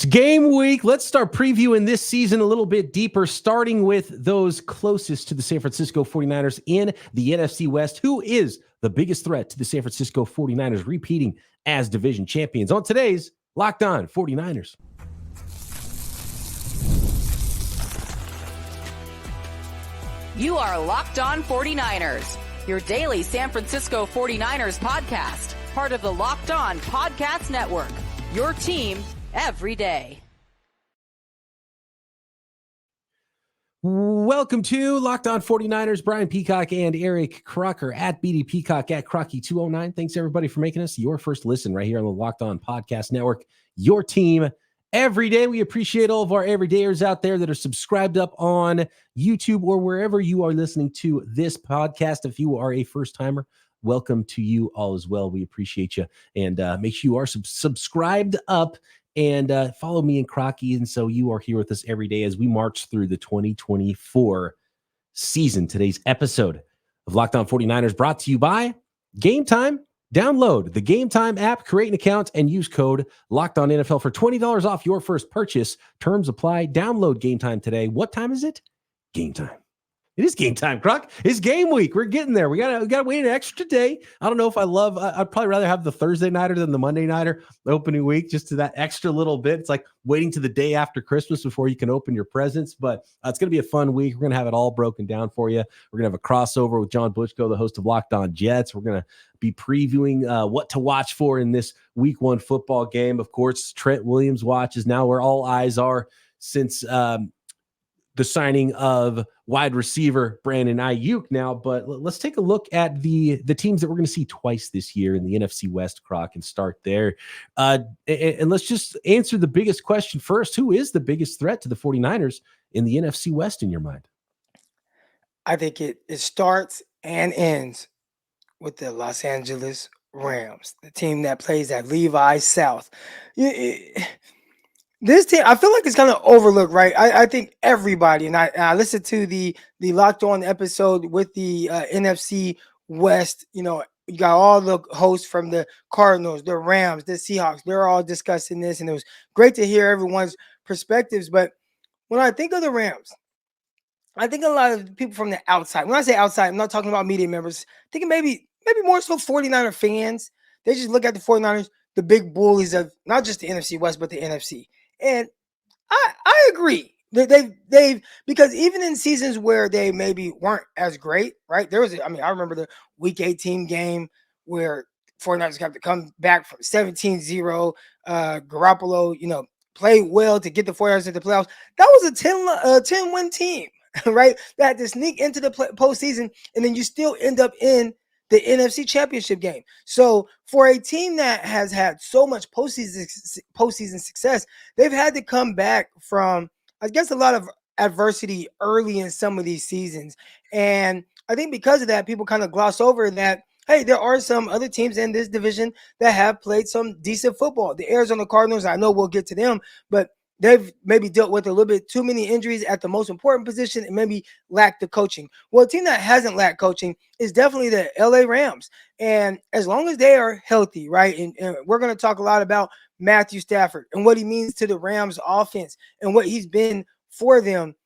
It's game week. Let's start previewing this season a little bit deeper, starting with those closest to the San Francisco 49ers in the NFC West. Who is the biggest threat to the San Francisco 49ers repeating as division champions? On today's Locked On 49ers. You are Locked On 49ers, your daily San Francisco 49ers podcast, part of the Locked On Podcast Network, your team every day. Welcome to Locked On 49ers. Brian Peacock and Eric Crocker at BD Peacock at Crocky209. Thanks everybody for making us your first listen right here on the Locked On Podcast Network, your team every day. We appreciate all of our everydayers out there that are subscribed up on YouTube or wherever you are listening to this podcast. If you are a first timer, welcome to you all as well. We appreciate you, and make sure you are subscribed up. And follow me and Crocky. And so you are here with us every day as we march through the 2024 season. Today's episode of Locked On 49ers brought to you by Gametime. Download the Gametime app, create an account, and use code Locked On NFL for $20 off your first purchase. Terms apply. Download Gametime today. What time is it? Game time. It is game time, Croc. It's game week. We're getting there. We gotta wait an extra day. I don't know if I'd probably rather have the Thursday nighter than the Monday nighter opening week, just to that extra little bit. It's like waiting to the day after Christmas before you can open your presents. But it's gonna be a fun week. We're gonna have it all broken down for you. We're gonna have a crossover with John Butchko, the host of Locked On Jets. We're gonna be previewing what to watch for in this week one football game. Of course, Trent Williams watch is now where all eyes are since the signing of wide receiver Brandon Ayuk now. But let's take a look at the teams that we're going to see twice this year in the NFC West, Croc, and start there. And let's just answer the biggest question first. Who is the biggest threat to the 49ers in the NFC West in your mind? I think it starts and ends with the Los Angeles Rams, the team that plays at Levi South. This team, I feel like it's kind of overlooked, right? I think everybody, and I listened to the Locked On episode with the NFC West. You know, you got all the hosts from the Cardinals, the Rams, the Seahawks. They're all discussing this, and it was great to hear everyone's perspectives. But when I think of the Rams, I think a lot of people from the outside. When I say outside, I'm not talking about media members. Thinking maybe more so 49er fans. They just look at the 49ers, the big bullies of not just the NFC West, but the NFC. And I agree. They've because even in seasons where they maybe weren't as great, right? I remember the Week 18 game where 49ers have to come back from 17-0. Garoppolo, played well to get the 49ers into the playoffs. That was a 10-win team, right? That had to sneak into the postseason, and then you still end up in the NFC Championship game. So for a team that has had so much postseason success, they've had to come back from, I guess, a lot of adversity early in some of these seasons. And I think because of that, people kind of gloss over that, hey, there are some other teams in this division that have played some decent football. The Arizona Cardinals, I know we'll get to them, but they've maybe dealt with a little bit too many injuries at the most important position and maybe lacked the coaching. Well, a team that hasn't lacked coaching is definitely the LA Rams. And as long as they are healthy, right, and we're going to talk a lot about Matthew Stafford and what he means to the Rams offense and what he's been for them,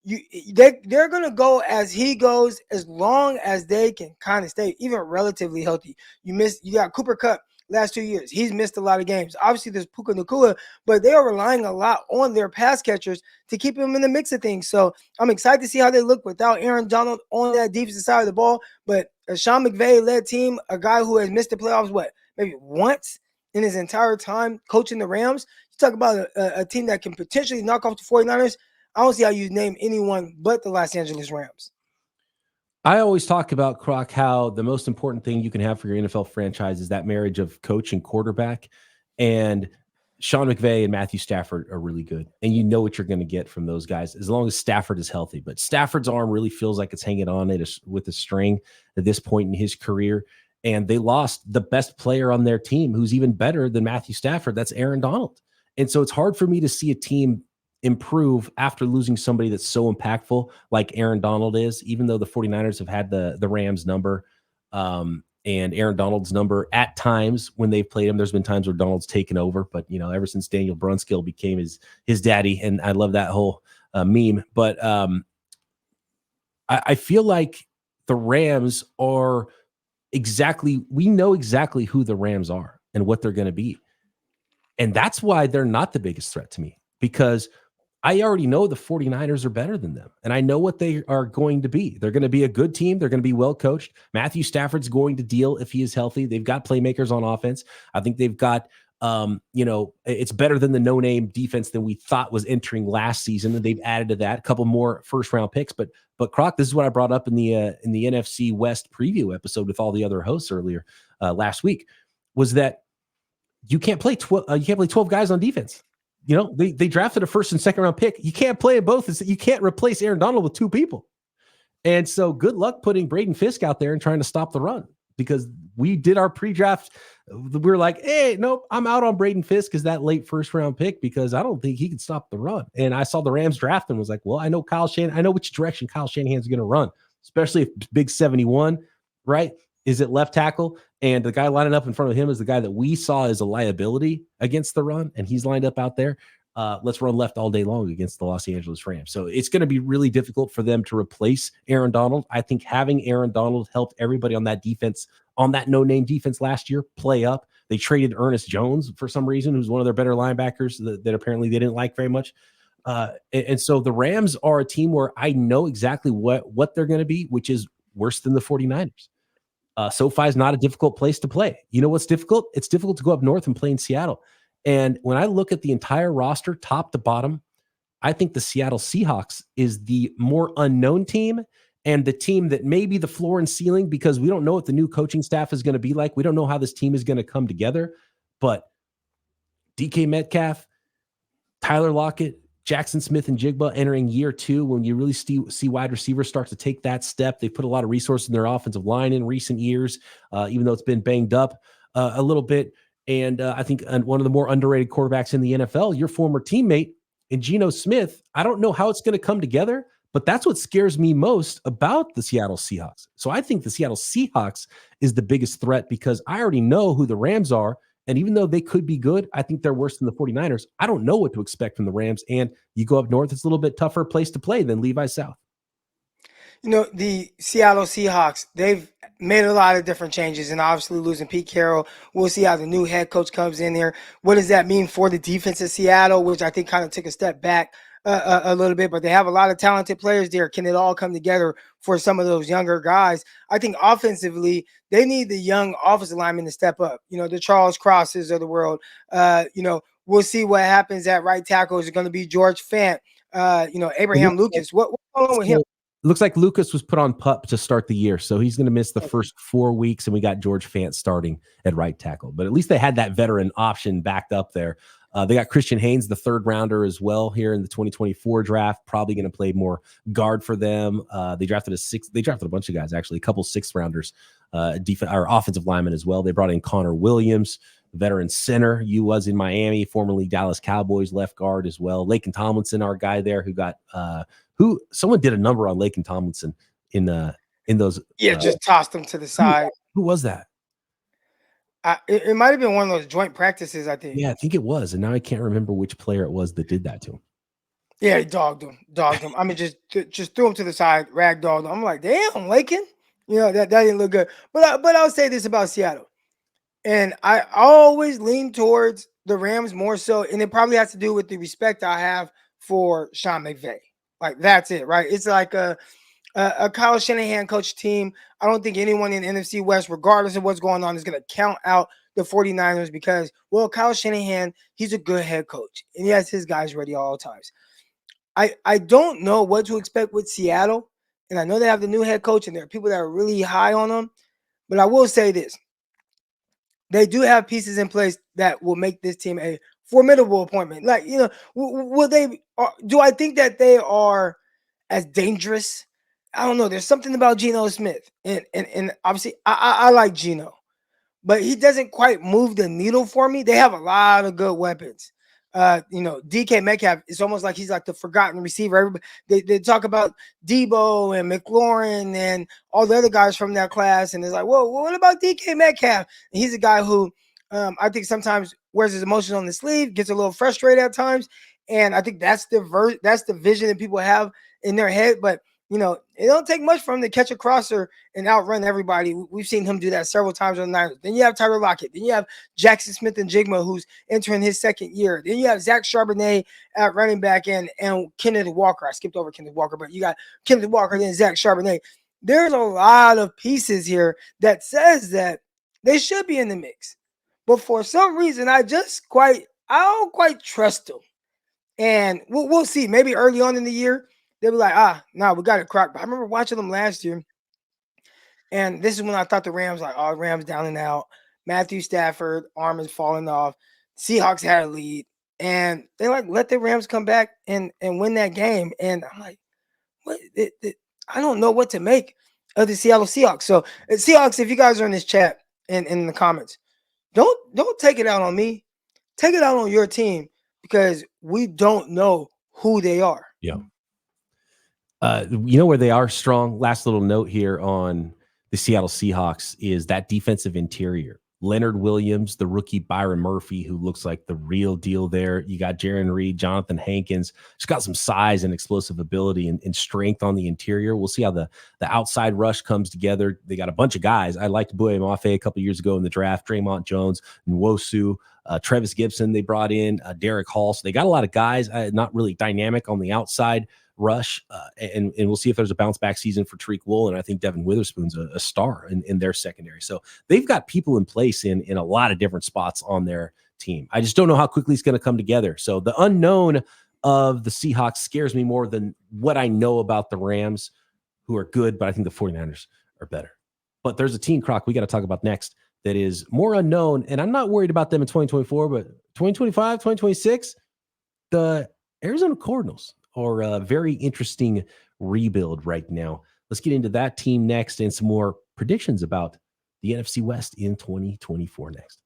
they're going to go as he goes as long as they can kind of stay even relatively healthy. You got Cooper Kupp. Last 2 years, he's missed a lot of games. Obviously, there's Puka Nacua, but they are relying a lot on their pass catchers to keep him in the mix of things. So I'm excited to see how they look without Aaron Donald on that defensive side of the ball. But a Sean McVay-led team, a guy who has missed the playoffs, maybe once in his entire time coaching the Rams. You talk about a team that can potentially knock off the 49ers. I don't see how you name anyone but the Los Angeles Rams. I always talk about, Croc, how the most important thing you can have for your NFL franchise is that marriage of coach and quarterback. And Sean McVay and Matthew Stafford are really good. And you know what you're going to get from those guys as long as Stafford is healthy. But Stafford's arm really feels like it's hanging on it with a string at this point in his career. And they lost the best player on their team who's even better than Matthew Stafford. That's Aaron Donald. And so it's hard for me to see a team improve after losing somebody that's so impactful like Aaron Donald is, even though the 49ers have had the Rams number And Aaron Donald's number at times when they've played him, there's been times where Donald's taken over, but ever since Daniel Brunskill became his daddy, and I love that whole meme. But I feel like the Rams are we know exactly who the Rams are and what they're going to be. And that's why they're not the biggest threat to me, because I already know the 49ers are better than them. And I know what they are going to be. They're going to be a good team. They're going to be well coached. Matthew Stafford's going to deal if he is healthy. They've got playmakers on offense. I think they've got, it's better than the no-name defense than we thought was entering last season. And they've added to that a couple more first-round picks. But Croc, this is what I brought up in the NFC West preview episode with all the other hosts earlier last week, was that you can't play 12 guys on defense. They drafted a first and second round pick. You can't play both. You can't replace Aaron Donald with two people. And so good luck putting Braden Fisk out there and trying to stop the run, because we did our pre-draft. We were like, hey, nope, I'm out on Braden Fisk as that late first round pick because I don't think he can stop the run. And I saw the Rams draft and was like, well, I know which direction Kyle Shanahan's going to run, especially if Big 71, right, is at left tackle. And the guy lining up in front of him is the guy that we saw as a liability against the run, and he's lined up out there. Let's run left all day long against the Los Angeles Rams. So it's going to be really difficult for them to replace Aaron Donald. I think having Aaron Donald helped everybody on that defense, on that no-name defense last year, play up. They traded Ernest Jones for some reason, who's one of their better linebackers that apparently they didn't like very much. And so the Rams are a team where I know exactly what they're going to be, which is worse than the 49ers. SoFi is not a difficult place to play. You know what's difficult? It's difficult to go up north and play in Seattle. And when I look at the entire roster, top to bottom, I think the Seattle Seahawks is the more unknown team, and the team that may be the floor and ceiling, because we don't know what the new coaching staff is going to be like. We don't know how this team is going to come together. But DK Metcalf, Tyler Lockett, Jackson Smith and Jigba entering year 2, when you really see wide receivers start to take that step. They put a lot of resources in their offensive line in recent years, even though it's been banged up a little bit. And I think one of the more underrated quarterbacks in the NFL, your former teammate in Geno Smith. I don't know how it's going to come together, but that's what scares me most about the Seattle Seahawks. So I think the Seattle Seahawks is the biggest threat, because I already know who the Rams are. And even though they could be good, I think they're worse than the 49ers. I don't know what to expect from the Rams. And you go up north, it's a little bit tougher place to play than Levi South. The Seattle Seahawks, they've made a lot of different changes, and obviously losing Pete Carroll. We'll see how the new head coach comes in here. What does that mean for the defense of Seattle, which I think kind of took a step back a little bit, but they have a lot of talented players there. Can it all come together for some of those younger guys? I think offensively, they need the young offensive linemen to step up. The Charles Crosses of the world. We'll see what happens at right tackle. Is it going to be George Fant? Abraham Lucas. What's going on with him? It looks like Lucas was put on PUP to start the year, so he's going to miss the first 4 weeks, and we got George Fant starting at right tackle. But at least they had that veteran option backed up there. They got Christian Haynes, the third rounder, as well here in the 2024 draft, probably going to play more guard for them. They drafted a bunch of guys, actually, a couple sixth rounders, offensive linemen as well. They brought in Connor Williams, veteran center. You was in Miami, formerly Dallas Cowboys left guard as well. Laken Tomlinson, our guy there, who got someone did a number on Laken Tomlinson in those. Yeah, just tossed him to the side. Who was that? It might have been one of those joint practices, I think. Yeah, I think it was. And now I can't remember which player it was that did that to him. Yeah, he dogged him. I mean, just threw him to the side, ragdolled him. I'm like, damn, Lakin. That didn't look good. But I'll say this about Seattle. And I always lean towards the Rams more so. And it probably has to do with the respect I have for Sean McVay. Like, that's it, right? It's like a Kyle Shanahan coach team. I don't think anyone in NFC West, regardless of what's going on, is going to count out the 49ers because, well, Kyle Shanahan, he's a good head coach, and he has his guys ready all times. I don't know what to expect with Seattle, and I know they have the new head coach, and there are people that are really high on them, but I will say this. They do have pieces in place that will make this team a formidable appointment. Like, will they? Do I think that they are as dangerous? I don't know. There's something about Geno Smith, and obviously I like Geno, but he doesn't quite move the needle for me. They have a lot of good weapons. DK Metcalf, it's almost like he's like the forgotten receiver. Everybody, they talk about Debo and McLaurin and all the other guys from that class, and it's like, whoa, what about DK Metcalf? And he's a guy who I think sometimes wears his emotions on the sleeve, gets a little frustrated at times, and I think that's the vision that people have in their head. But it don't take much for him to catch a crosser and outrun everybody. We've seen him do that several times on the Niners. Then you have Tyler Lockett. Then you have Jackson Smith and Jigma, who's entering his second year. Then you have Zach Charbonnet at running back and Kenneth Walker. I skipped over Kenneth Walker, but you got Kenneth Walker, then Zach Charbonnet. There's a lot of pieces here that says that they should be in the mix. But for some reason, I don't quite trust them. And we'll see. Maybe early on in the year, they'll be like, we got it cracked. But I remember watching them last year, and this is when I thought the Rams, Rams down and out. Matthew Stafford, arm is falling off. Seahawks had a lead, and they let the Rams come back and win that game. And I'm like, what? I don't know what to make of the Seattle Seahawks. So Seahawks, if you guys are in this chat and in the comments, don't take it out on me. Take it out on your team because we don't know who they are. Yeah. Where they are strong? Last little note here on the Seattle Seahawks is that defensive interior. Leonard Williams, the rookie Byron Murphy, who looks like the real deal there. You got Jaron Reed, Jonathan Hankins. Just got some size and explosive ability and strength on the interior. We'll see how the outside rush comes together. They got a bunch of guys. I liked Boye Mafe a couple years ago in the draft. Draymond Jones, Nwosu, Trevis Gibson they brought in, Derek Hall. So they got a lot of guys, not really dynamic on the outside rush, and we'll see if there's a bounce back season for Tariq Woolen. I think Devin Witherspoon's a star in their secondary. So they've got people in place in a lot of different spots on their team. I just don't know how quickly it's going to come together. So the unknown of the Seahawks scares me more than what I know about the Rams, who are good, but I think the 49ers are better. But there's a team, Croc, we got to talk about next that is more unknown, and I'm not worried about them in 2024, but 2025, 2026, the Arizona Cardinals or a very interesting rebuild right now. Let's get into that team next and some more predictions about the NFC West in 2024 next.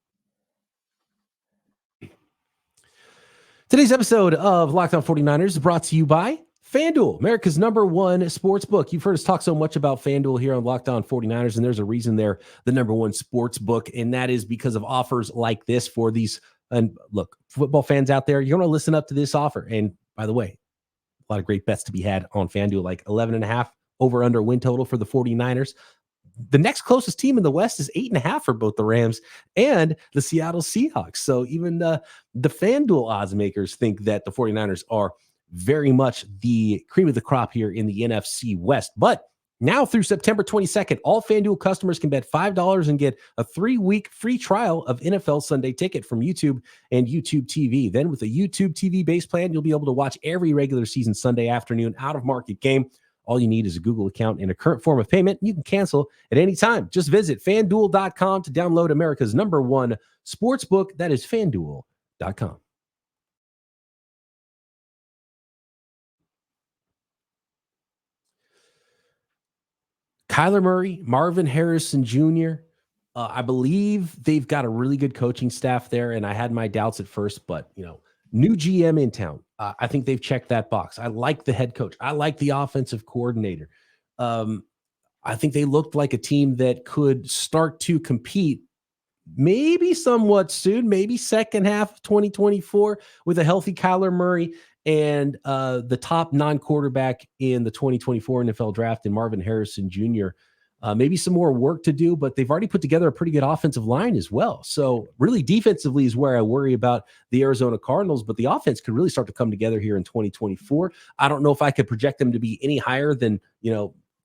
Today's episode of Locked On 49ers is brought to you by FanDuel, America's #1 sports book. You've heard us talk so much about FanDuel here on Locked On 49ers, and there's a reason they're the #1 sports book, and that is because of offers like this for these. And look, football fans out there, you're going to listen up to this offer. And by the way, a lot of great bets to be had on FanDuel, like 11.5 over-under win total for the 49ers. The next closest team in the West is 8.5 for both the Rams and the Seattle Seahawks. So even the FanDuel odds makers think that the 49ers are very much the cream of the crop here in the NFC West. But now through September 22nd, all FanDuel customers can bet $5 and get a 3-week free trial of NFL Sunday Ticket from YouTube and YouTube TV. Then with a YouTube TV base plan, you'll be able to watch every regular season Sunday afternoon out-of-market game. All you need is a Google account and a current form of payment. You can cancel at any time. Just visit FanDuel.com to download America's #1 sportsbook. That is FanDuel.com. Kyler Murray, Marvin Harrison Jr., I believe they've got a really good coaching staff there, and I had my doubts at first, but, new GM in town. I think they've checked that box. I like the head coach. I like the offensive coordinator. I think they looked like a team that could start to compete maybe somewhat soon, maybe second half of 2024 with a healthy Kyler Murray and the top non-quarterback in the 2024 NFL draft in Marvin Harrison Jr. Maybe some more work to do, but they've already put together a pretty good offensive line as well. So really defensively is where I worry about the Arizona Cardinals, but the offense could really start to come together here in 2024. I don't know if I could project them to be any higher than,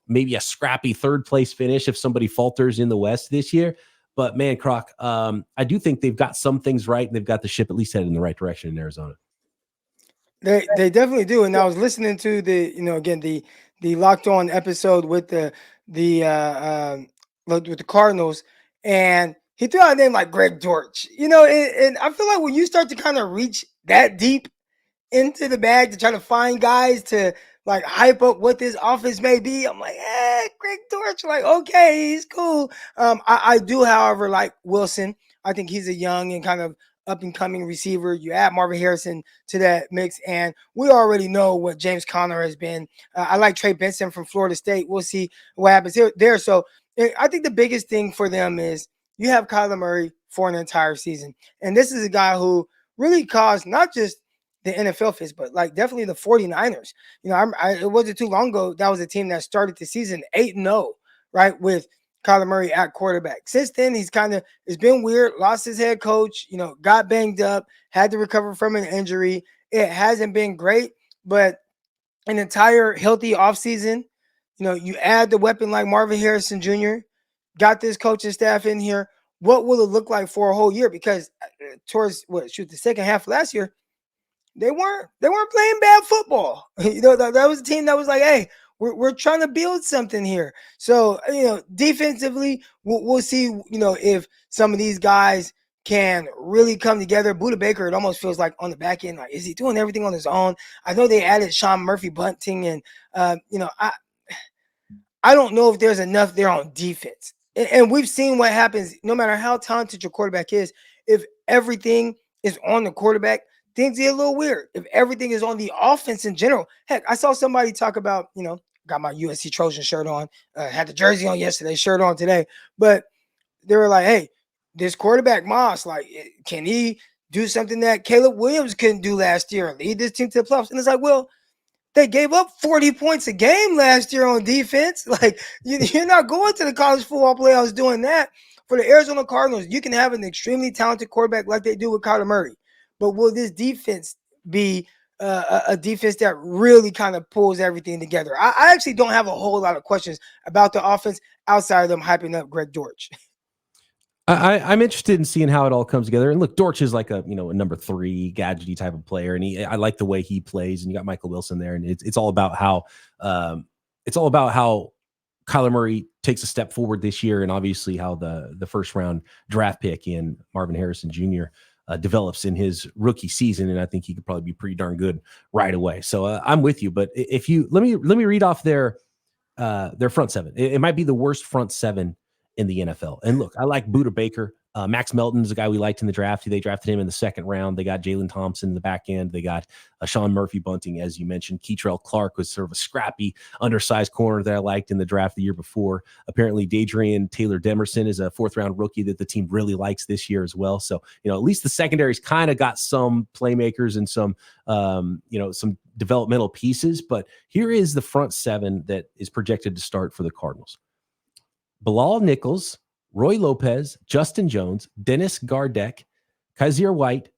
maybe a scrappy third place finish if somebody falters in the West this year. But man, Croc, I do think they've got some things right, and they've got the ship at least headed in the right direction in Arizona. They definitely do. And I was listening to the Locked On episode with the Cardinals, and he threw out a name like Greg Dortch. And I feel like when you start to kind of reach that deep into the bag to try to find guys to like hype up what this offense may be, I'm like, Greg Dortch, like, okay, he's cool. I do, however, like Wilson. I think he's a young and kind of up and coming receiver. You add Marvin Harrison to that mix, and we already know what James Conner has been. I like Trey Benson from Florida State. We'll see what happens there. So I think the biggest thing for them is you have Kyler Murray for an entire season, and this is a guy who really caused not just the NFL fans, but like definitely the 49ers. It wasn't too long ago that was a team that started the season 8-0, right, with Kyler Murray at quarterback. Since then, it's been weird, lost his head coach, got banged up, had to recover from an injury. It hasn't been great, but an entire healthy offseason, you add the weapon like Marvin Harrison Jr., got this coaching staff in here. What will it look like for a whole year? Because towards the second half of last year, they weren't playing bad football. That was a team that was like, hey, we're trying to build something here. So, defensively, we'll see, if some of these guys can really come together. Budda Baker, it almost feels like on the back end, like, is he doing everything on his own? I know they added Sean Murphy-Bunting, and, I don't know if there's enough there on defense. And we've seen what happens no matter how talented your quarterback is. If everything is on the quarterback, things get a little weird. If everything is on the offense in general. Heck, I saw somebody talk about, got my USC Trojan shirt on, had the jersey on yesterday, shirt on today. But they were like, hey, this quarterback Moss, like, can he do something that Caleb Williams couldn't do last year and lead this team to the playoffs? And it's like, well, they gave up 40 points a game last year on defense. Like, you're not going to the college football playoffs doing that. For the Arizona Cardinals, you can have an extremely talented quarterback like they do with Kyler Murray. But will this defense be a defense that really kind of pulls everything together? I actually don't have a whole lot of questions about the offense outside of them hyping up Greg Dortch. I'm interested in seeing how it all comes together. And look, Dortch is like a number 3 gadgety type of player, and I like the way he plays. And you got Michael Wilson there, and it's all about how Kyler Murray takes a step forward this year, and obviously how the first round draft pick in Marvin Harrison Jr. Develops in his rookie season, and I think he could probably be pretty darn good right away. So I'm with you. But if you let me read off their front seven. It might be the worst front seven in the NFL. And look, I like Budda Baker. Max Melton's a guy we liked in the draft. They drafted him in the second round. They got Jalen Thompson in the back end. They got Sean Murphy-Bunting, as you mentioned. Keitrell Clark was sort of a scrappy, undersized corner that I liked in the draft the year before. Apparently, Dadrian Taylor-Demerson is a fourth-round rookie that the team really likes this year as well. So, at least the secondary's kind of got some playmakers and some developmental pieces. But here is the front seven that is projected to start for the Cardinals. Bilal Nichols, Roy Lopez, Justin Jones, Dennis Gardeck, Kaiser White,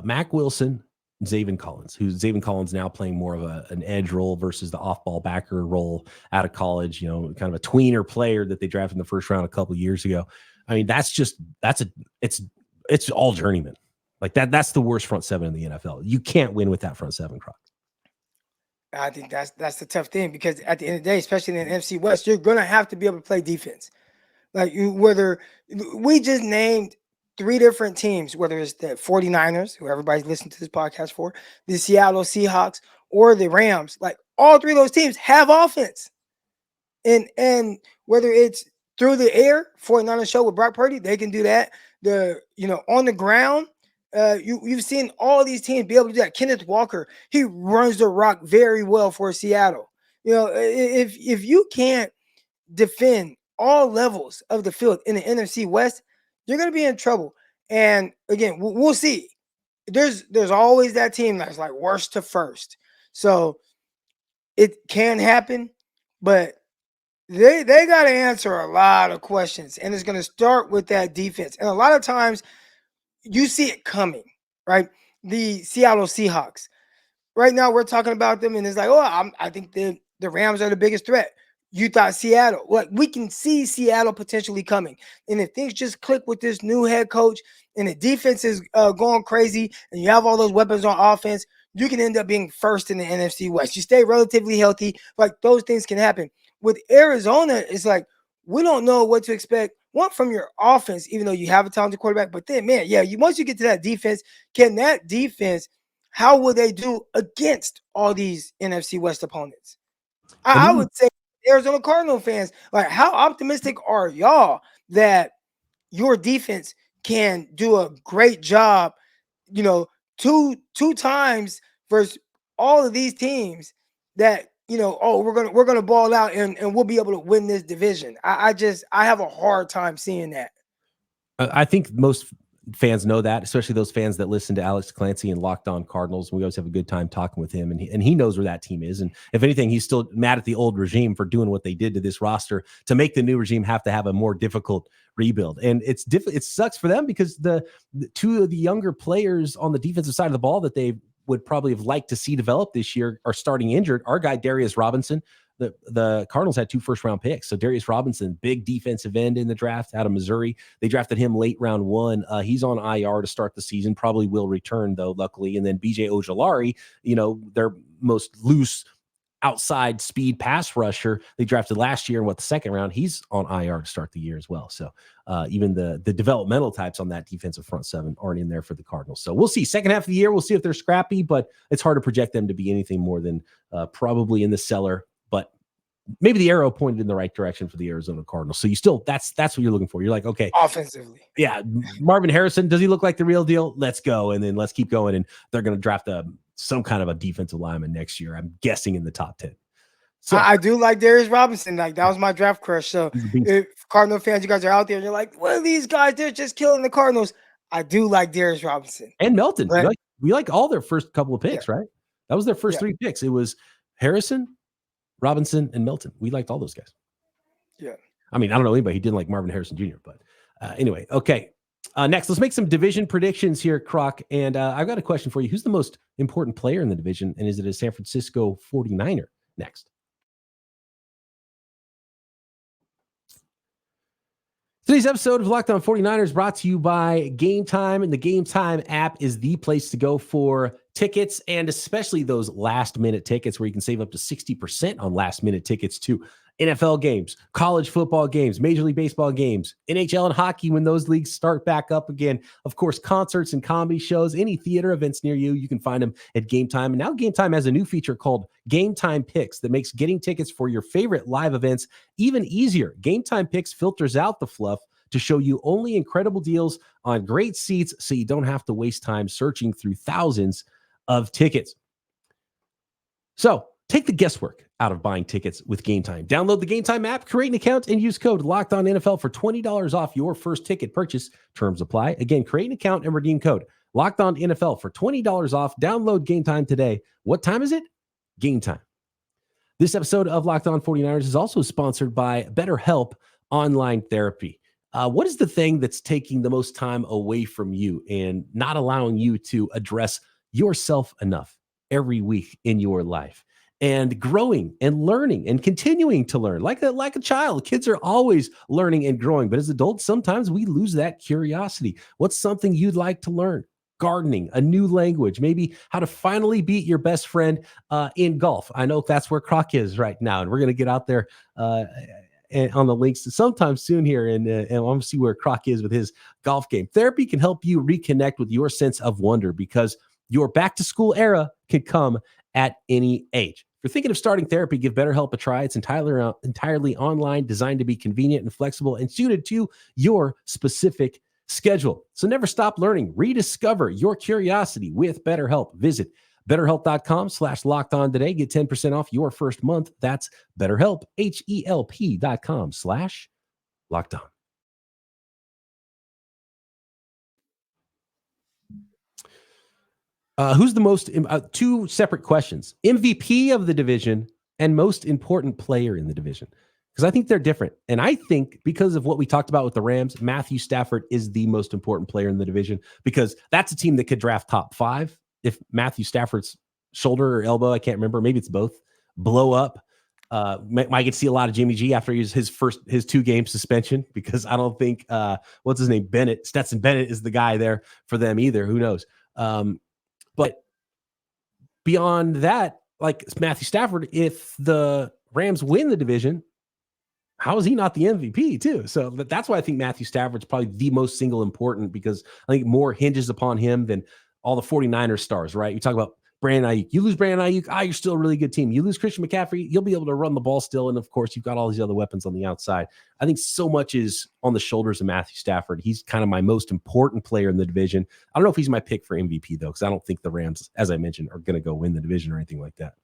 Mac Wilson, and Zaven Collins, Zaven Collins now playing more of an edge role versus the off-ball backer role out of college, kind of a tweener player that they drafted in the first round a couple of years ago. I mean, it's all journeyman. Like that's the worst front seven in the NFL. You can't win with that front seven, Croc. I think that's the tough thing, because at the end of the day, especially in the NFC West, you're going to have to be able to play defense. Like, whether we just named 3 different teams, whether it's the 49ers, who everybody's listening to this podcast for, the Seattle Seahawks, or the Rams, like all 3 of those teams have offense. And whether it's through the air, 49ers show with Brock Purdy, they can do that. On the ground, you've seen all these teams be able to do that. Kenneth Walker, he runs the rock very well for Seattle. If you can't defend all levels of the field in the NFC West, you're going to be in trouble. And again, we'll see. There's always that team that's like worst to first. So it can happen, but they got to answer a lot of questions. And it's going to start with that defense. And a lot of times you see it coming, right? The Seattle Seahawks. Right now we're talking about them, and it's like, I think the Rams are the biggest threat. You thought Seattle. Like, we can see Seattle potentially coming. And if things just click with this new head coach and the defense is going crazy and you have all those weapons on offense, you can end up being first in the NFC West. You stay relatively healthy. Like, those things can happen. With Arizona, it's like, we don't know what to expect. One, from your offense, even though you have a talented quarterback. But then, man, once you get to that defense, how will they do against all these NFC West opponents? I would say, Arizona Cardinal fans, like, how optimistic are y'all that your defense can do a great job two times versus all of these teams that, we're gonna ball out and we'll be able to win this division. I have a hard time seeing that. I think most fans know that, especially those fans that listen to Alex Clancy and Locked On Cardinals. We always have a good time talking with him, and he knows where that team is. And if anything, he's still mad at the old regime for doing what they did to this roster to make the new regime have to have a more difficult rebuild. And it sucks for them because the two of the younger players on the defensive side of the ball that they would probably have liked to see develop this year are starting injured. Our guy, Darius Robinson, the Cardinals had 2 first-round picks. So Darius Robinson, big defensive end in the draft out of Missouri. They drafted him late round 1. He's on IR to start the season, probably will return, though, luckily. And then BJ Ojulari, their most loose outside speed pass rusher they drafted last year in the second round, he's on IR to start the year as well. So even the developmental types on that defensive front seven aren't in there for the Cardinals. So we'll see. Second half of the year, we'll see if they're scrappy, but it's hard to project them to be anything more than probably in the cellar. But maybe the arrow pointed in the right direction for the Arizona Cardinals. So you still, that's what you're looking for. You're like, okay, offensively. Yeah. Marvin Harrison, does he look like the real deal? Let's go. And then let's keep going. And they're going to draft some kind of a defensive lineman next year. I'm guessing in the top 10. So I do like Darius Robinson. Like, that was my draft crush. So if Cardinal fans, you guys are out there and you're like, what are these guys? They're just killing the Cardinals. I do like Darius Robinson. And Melton. We like all their first couple of picks, right? That was their first 3 picks. It was Harrison, Robinson, and Melton. We liked all those guys. Yeah. I mean, I don't know anybody who didn't like Marvin Harrison Jr., but anyway, okay. Next, let's make some division predictions here, Croc. And I've got a question for you. Who's the most important player in the division? And is it a San Francisco 49er next? Today's episode of Locked On 49ers brought to you by Gametime, and the Gametime app is the place to go for tickets, and especially those last-minute tickets where you can save up to 60% on last-minute tickets to NFL games, college football games, Major League Baseball games, NHL and hockey when those leagues start back up again. Of course, concerts and comedy shows, any theater events near you can find them at Gametime. And now Gametime has a new feature called Gametime Picks that makes getting tickets for your favorite live events even easier. Gametime Picks filters out the fluff to show you only incredible deals on great seats so you don't have to waste time searching through thousands of tickets. So take the guesswork out of buying tickets with Gametime. Download the Gametime app, create an account, and use code LOCKEDONNFL for $20 off your first ticket purchase. Terms apply. Again, create an account and redeem code LOCKEDONNFL for $20 off. Download Gametime today. What time is it? Gametime. This episode of Locked On 49ers is also sponsored by BetterHelp Online Therapy. What is the thing that's taking the most time away from you and not allowing you to address yourself enough every week in your life? And growing and learning and continuing to learn like a child. Kids are always learning and growing, but as adults, sometimes we lose that curiosity. What's something you'd like to learn? Gardening, a new language, maybe how to finally beat your best friend in golf. I know that's where Croc is right now, and we're going to get out there on the links sometime soon here, and I want to see where Croc is with his golf game. Therapy can help you reconnect with your sense of wonder because your back-to-school era can come at any age. If you're thinking of starting therapy, give BetterHelp a try. It's entirely online, designed to be convenient and flexible and suited to your specific schedule. So never stop learning. Rediscover your curiosity with BetterHelp. Visit BetterHelp.com/LockedOn today. Get 10% off your first month. That's BetterHelp, HELP.com/LockedOn. Who's the most, 2 separate questions, MVP of the division and most important player in the division? Because I think they're different. And I think because of what we talked about with the Rams, Matthew Stafford is the most important player in the division because that's a team that could draft top 5 if Matthew Stafford's shoulder or elbow, I can't remember, maybe it's both, blow up. Might get to see a lot of Jimmy G after his 2-game suspension because I don't think, what's his name, Stetson Bennett is the guy there for them either. Who knows? But beyond that, like Matthew Stafford, if the Rams win the division, how is he not the MVP too? So that's why I think Matthew Stafford's probably the most single important because I think more hinges upon him than all the 49ers stars, right? You talk about Brandon Ayuk. You lose Brandon Ayuk, you're still a really good team. You lose Christian McCaffrey, you'll be able to run the ball still. And of course, you've got all these other weapons on the outside. I think so much is on the shoulders of Matthew Stafford. He's kind of my most important player in the division. I don't know if he's my pick for MVP, though, because I don't think the Rams, as I mentioned, are going to go win the division or anything like that.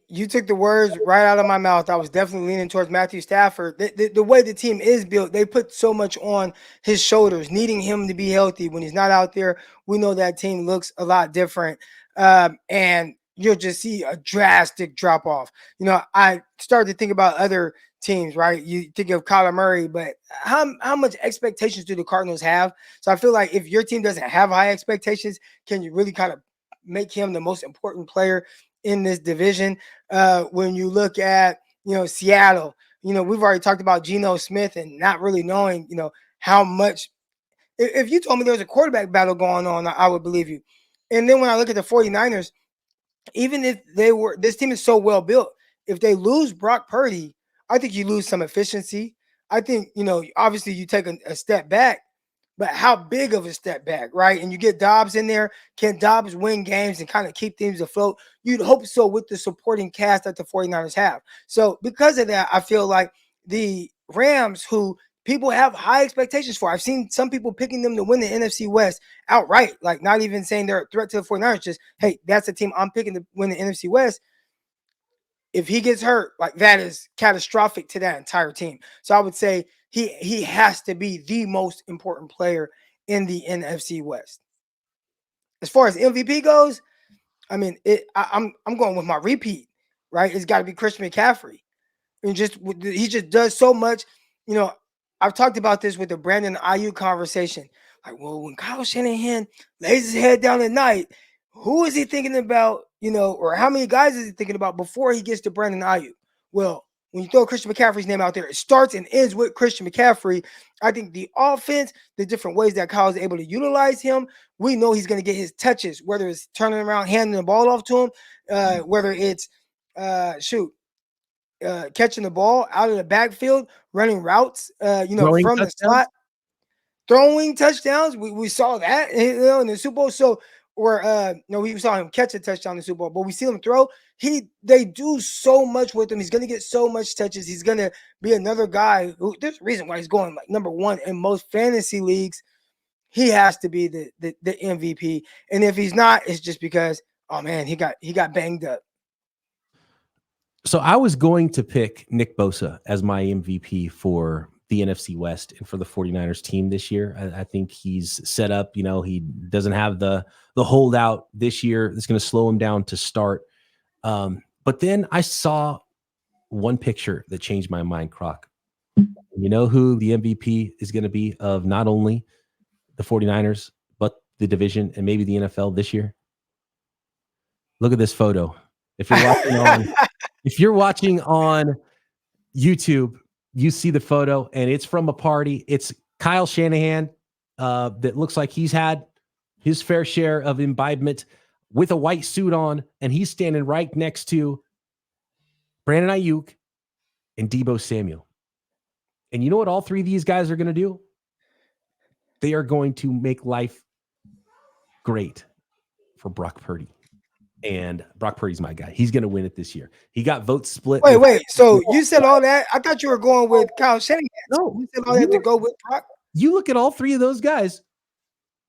You took the words right out of my mouth. I was definitely leaning towards Matthew Stafford. The way the team is built, they put so much on his shoulders, needing him to be healthy. When he's not out there, we know that team looks a lot different. And you'll just see a drastic drop off. I started to think about other teams, right? You think of Kyler Murray, but how much expectations do the Cardinals have? So I feel like if your team doesn't have high expectations, can you really kind of make him the most important player in this division? When you look at, Seattle, we've already talked about Geno Smith and not really knowing, how much. If you told me there was a quarterback battle going on, I would believe you. And then when I look at the 49ers, even if this team is so well built, if they lose Brock Purdy, I think you lose some efficiency. I think, obviously you take a step back, but how big of a step back, right? And you get Dobbs in there. Can Dobbs win games and kind of keep teams afloat? You'd hope so with the supporting cast that the 49ers have. So because of that, I feel like the Rams, who people have high expectations for, I've seen some people picking them to win the NFC West outright, like not even saying they're a threat to the 49ers, just, hey, that's the team I'm picking to win the NFC West. If he gets hurt, like that is catastrophic to that entire team. So I would say he has to be the most important player in the NFC West. As far as MVP goes, I mean, I'm going with my repeat, right? It's got to be Christian McCaffrey. And he just does so much. I've talked about this with the Brandon Ayuk conversation. Like, well, when Kyle Shanahan lays his head down at night, who is he thinking about, or how many guys is he thinking about before he gets to Brandon Ayuk? Well, when you throw Christian McCaffrey's name out there, it starts and ends with Christian McCaffrey. I think the offense, the different ways that Kyle is able to utilize him, we know he's going to get his touches, whether it's turning around, handing the ball off to him, whether it's catching the ball out of the backfield, running routes, Throwing from touchdowns. the slot, throwing touchdowns. We saw that, in the Super Bowl. So, we saw him catch a touchdown in the Super Bowl, but we see him throw. They do so much with him. He's going to get so much touches. He's going to be another guy who, there's a reason why he's going like number one in most fantasy leagues. He has to be the MVP. And if he's not, it's just because, oh man, he got banged up. So I was going to pick Nick Bosa as my MVP for the NFC West and for the 49ers team this year. I think he's set up, he doesn't have the holdout this year. It's going to slow him down to start. But then I saw one picture that changed my mind, Croc. You know who the MVP is going to be of not only the 49ers, but the division and maybe the NFL this year? Look at this photo. If you're watching on YouTube, you see the photo and it's from a party. It's Kyle Shanahan that looks like he's had his fair share of imbibement with a white suit on, and he's standing right next to Brandon Ayuk and Deebo Samuel. And you know what all three of these guys are going to do? They are going to make life great for Brock Purdy. And Brock Purdy's my guy. He's going to win it this year. He got votes split. Wait. So you said all that? I thought you were going with Kyle Shanahan. No, you said all that to go with Brock. You look at all three of those guys.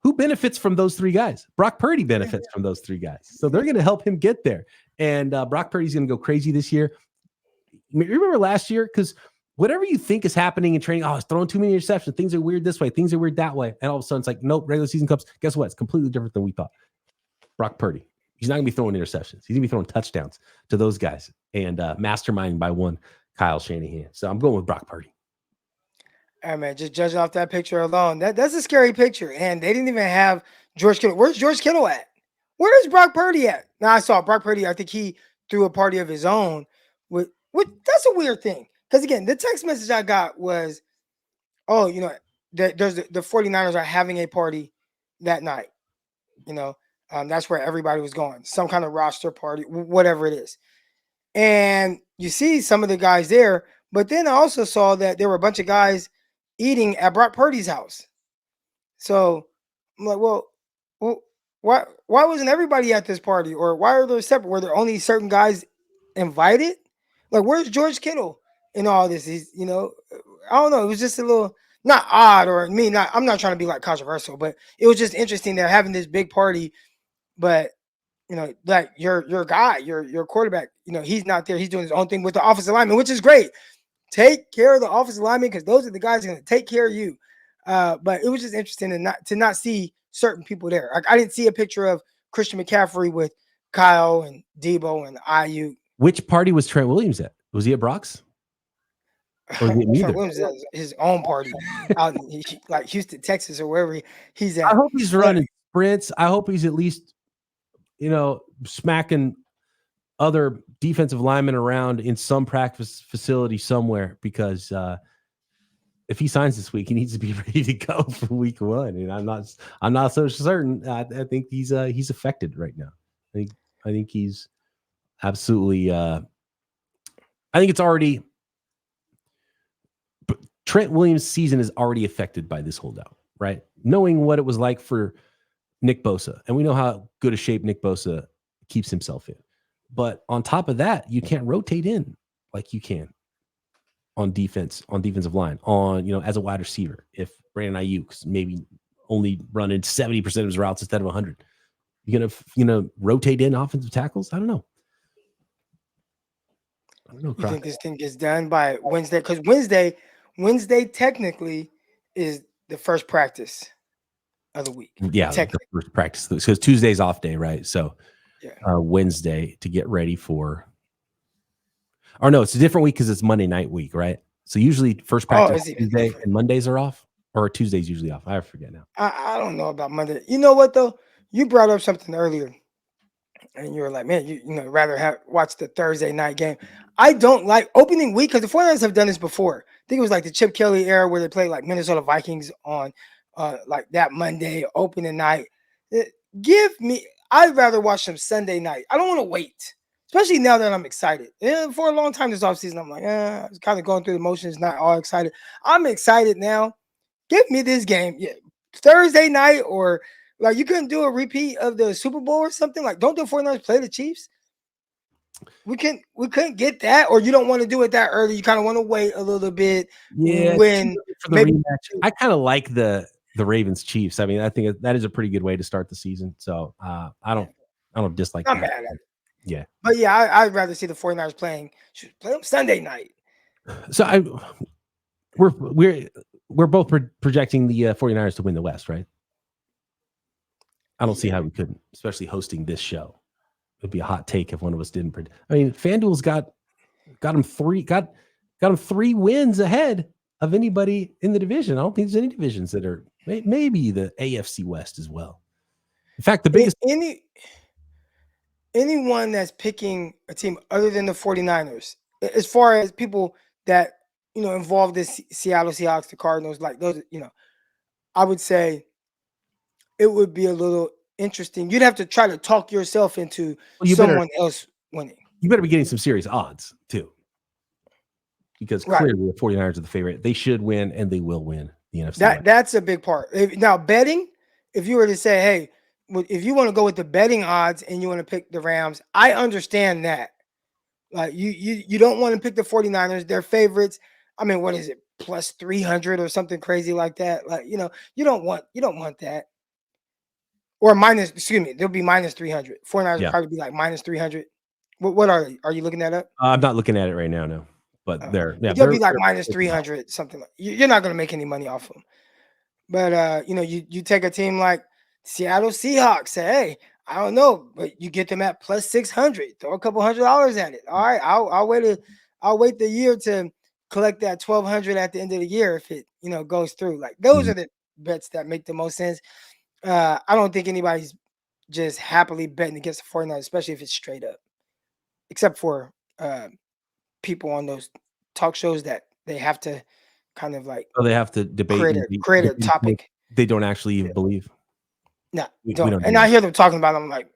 Who benefits from those three guys? Brock Purdy benefits from those three guys. So they're going to help him get there. And Brock Purdy's going to go crazy this year. Remember last year? Because whatever you think is happening in training, he's throwing too many interceptions. Things are weird this way. Things are weird that way. And all of a sudden it's like, nope, regular season comes. Guess what? It's completely different than we thought. Brock Purdy. He's not going to be throwing interceptions. He's going to be throwing touchdowns to those guys and masterminding by one Kyle Shanahan. So I'm going with Brock Purdy. All right, man, just judging off that picture alone, that's a scary picture. And they didn't even have George Kittle. Where's George Kittle at? Where is Brock Purdy at? Now, I saw Brock Purdy. I think he threw a party of his own. That's a weird thing. Because, again, the text message I got was, there's the 49ers are having a party that night. That's where everybody was going. Some kind of roster party, whatever it is. And you see some of the guys there. But then I also saw that there were a bunch of guys eating at Brock Purdy's house. So I'm like, well, Why wasn't everybody at this party? Or why are they separate? Were there only certain guys invited? Like, where's George Kittle in all this? He's, I don't know. It was just a little not odd, or I'm not trying to be like controversial, but it was just interesting. They're having this big party, but like your guy, your quarterback, he's not there. He's doing his own thing with the offensive lineman, which is great. Take care of the offensive linemen because those are the guys going to take care of you. But it was just interesting to not see certain people there. Like, I didn't see a picture of Christian McCaffrey with Kyle and Debo and Ayuk. Which party was Trent Williams at? Was he at Brock's? Or was it neither? Trent Williams at his own party out in like Houston, Texas, or wherever he's at. I hope he's running sprints. I hope he's at least, smacking other defensive linemen around in some practice facility somewhere, because if he signs this week, he needs to be ready to go for week 1. And I'm not so certain. I think he's affected right now. I think he's absolutely. I think it's already. Trent Williams' season is already affected by this holdout, right? Knowing what it was like for Nick Bosa, and we know how good a shape Nick Bosa keeps himself in. But on top of that, you can't rotate in like you can on defensive line, as a wide receiver. If Brandon Ayuk's maybe only running 70% of his routes instead of 100, you're gonna rotate in offensive tackles. I don't know. You think this thing gets done by Wednesday? Because Wednesday technically is the first practice of the week. Yeah, the first practice, because Tuesday's off day, right? So Wednesday to get ready for. Or no, it's a different week because it's Monday night week, right? So usually first practice Tuesday and Mondays are off, or Tuesday's usually off. I forget now. I don't know about Monday. You know what though? You brought up something earlier, and you were like, "Man, you rather watch the Thursday night game." I don't like opening week because the 49ers have done this before. I think it was like the Chip Kelly era where they played like Minnesota Vikings on like that Monday opening night. I'd rather watch them Sunday night. I don't want to wait. Especially now that I'm excited. And for a long time this offseason, I'm like, I was kind of going through the motions, not all excited. I'm excited now. Give me this game. Yeah. Thursday night, or like you couldn't do a repeat of the Super Bowl or something. Like, don't the 49ers play the Chiefs? We couldn't get that, or you don't want to do it that early. You kind of want to wait a little bit. Yeah. When for the rematch. I kind of like the Ravens Chiefs. I mean, I think that is a pretty good way to start the season. So I don't dislike not that. mad at it. Yeah. But yeah, I'd rather see the 49ers play them Sunday night. So we're both projecting the 49ers to win the West, right? I don't see how we couldn't, especially hosting this show. It'd be a hot take if one of us didn't. I mean, FanDuel's got them three wins ahead of anybody in the division. I don't think there's any divisions that are maybe the AFC West as well. In fact, the biggest anyone that's picking a team other than the 49ers, as far as people that involved in Seattle Seahawks, the Cardinals, like those, I would say it would be a little interesting. You'd have to try to talk yourself into someone else winning. You better be getting some serious odds too, because clearly the 49ers are the favorite. They should win, and they will win the NFC. That's a big part. Now betting, if you were to say, hey, if you want to go with the betting odds and you want to pick the Rams, I understand that. Like you don't want to pick the 49ers. They're favorites. I mean, what is it? Plus 300 or something crazy like that. Like, you don't want that. Or they'll be minus 300. 49ers will probably be like minus 300. What are they? Are you looking that up? I'm not looking at it right now, no. But they'll be like minus 300, something like. You're not going to make any money off them. But you take a team like Seattle Seahawks, say, hey, I don't know, but you get them at plus 600. Throw a couple $100 at it. All right, I'll wait the year to collect that $1,200 at the end of the year if it goes through. Like those are the bets that make the most sense. I don't think anybody's just happily betting against the 49ers, especially if it's straight up, except for people on those talk shows that they have to kind of like they have to debate create a topic they don't actually even believe. No, don't. And I hear them talking about it. I'm like,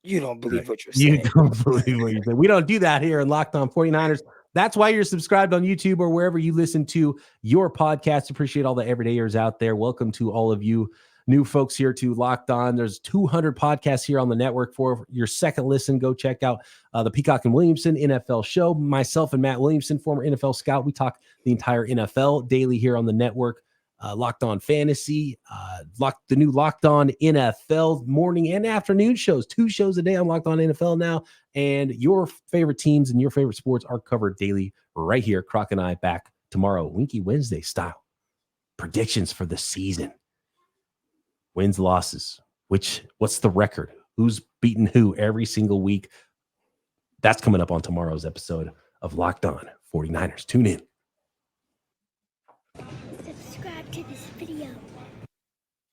you don't believe what you're saying. You don't believe what you're saying. We don't do that here in Locked On 49ers. That's why you're subscribed on YouTube or wherever you listen to your podcast. Appreciate all the everydayers out there. Welcome to all of you new folks here to Locked On. There's 200 podcasts here on the network. For your second listen, go check out the Peacock and Williamson NFL show. Myself and Matt Williamson, former NFL scout, we talk the entire NFL daily here on the network. Locked On Fantasy, the new Locked On NFL morning and afternoon shows. 2 shows a day on Locked On NFL now. And your favorite teams and your favorite sports are covered daily right here. Croc and I back tomorrow, Winky Wednesday style. Predictions for the season. Wins, losses. What's the record? Who's beaten who every single week? That's coming up on tomorrow's episode of Locked On 49ers. Tune in. Subscribe to this video.